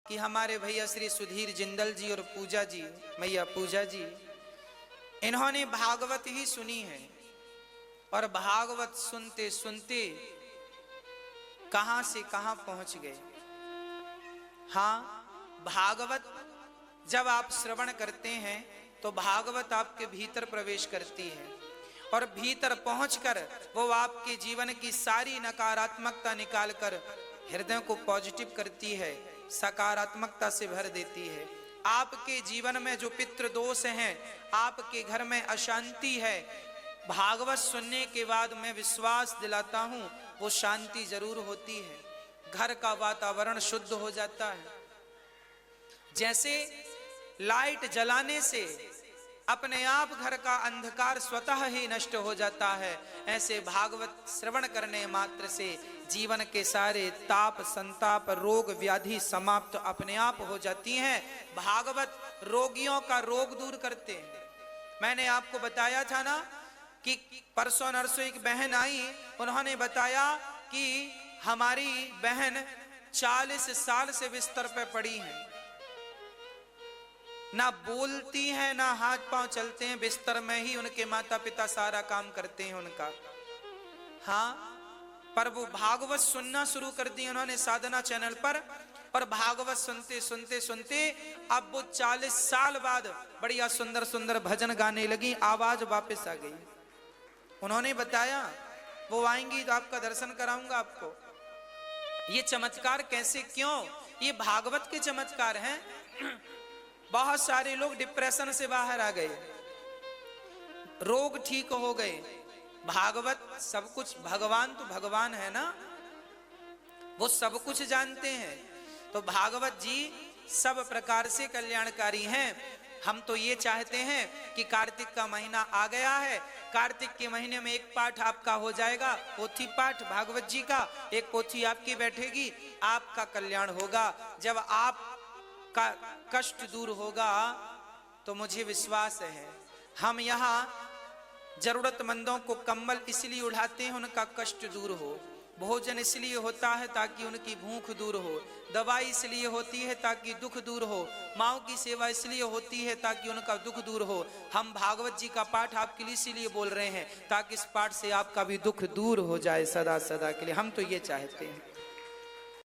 कि हमारे भैया श्री सुधीर जिंदल जी और पूजा जी, मैया पूजा जी, इन्होंने भागवत ही सुनी है और भागवत सुनते सुनते कहां से कहां पहुंच गए। हाँ, भागवत जब आप श्रवण करते हैं तो भागवत आपके भीतर प्रवेश करती है और भीतर पहुंचकर वो आपके जीवन की सारी नकारात्मकता निकालकर हृदय को पॉजिटिव करती है, सकारात्मकता से भर देती है। आपके जीवन में जो पितृ दोष हैं, आपके घर में अशांति है, भागवत सुनने के बाद मैं विश्वास दिलाता हूं वो शांति जरूर होती है। घर का वातावरण शुद्ध हो जाता है। जैसे लाइट जलाने से अपने आप घर का अंधकार स्वतः ही नष्ट हो जाता है, ऐसे भागवत श्रवण करने मात्र से जीवन के सारे ताप संताप रोग व्याधि समाप्त अपने आप हो जाती हैं। भागवत रोगियों का रोग दूर करते हैं। मैंने आपको बताया था ना कि परसों नरसों एक बहन आई, उन्होंने बताया कि हमारी बहन 40 साल से बिस्तर पे पड़ी है, ना बोलती हैं ना हाथ पांव चलते हैं, बिस्तर में ही उनके माता पिता सारा काम करते हैं उनका। हाँ, पर वो भागवत सुनना शुरू कर दी उन्होंने साधना चैनल पर, और भागवत सुनते सुनते सुनते अब वो 40 साल बाद बढ़िया सुंदर सुंदर भजन गाने लगी, आवाज वापस आ गई। उन्होंने बताया वो आएंगी तो आपका दर्शन कराऊंगा आपको। ये चमत्कार कैसे, क्यों? ये भागवत के चमत्कार हैं। बहुत सारे लोग डिप्रेशन से बाहर आ गए, रोग ठीक हो गए। भागवत सब कुछ, भगवान तो भगवान है ना, वो सब कुछ जानते हैं। तो भागवत जी सब प्रकार से कल्याणकारी हैं। हम तो ये चाहते हैं कि कार्तिक का महीना आ गया है, कार्तिक के महीने में एक पाठ आपका हो जाएगा, पोथी पाठ भागवत जी का, एक पोथी आपकी बैठेगी, आपका कल्याण होगा। जब आप का कष्ट दूर होगा तो मुझे विश्वास है, हम यहाँ जरूरतमंदों को कंबल इसलिए उठाते हैं उनका कष्ट दूर हो, भोजन इसलिए होता है ताकि उनकी भूख दूर हो, दवाई इसलिए होती है ताकि दुख दूर हो, माँ की सेवा इसलिए होती है ताकि उनका दुख दूर हो। हम भागवत जी का पाठ आपके लिए इसीलिए बोल रहे हैं ताकि इस पाठ से आपका भी दुख दूर हो जाए सदा सदा के लिए। हम तो ये चाहते हैं।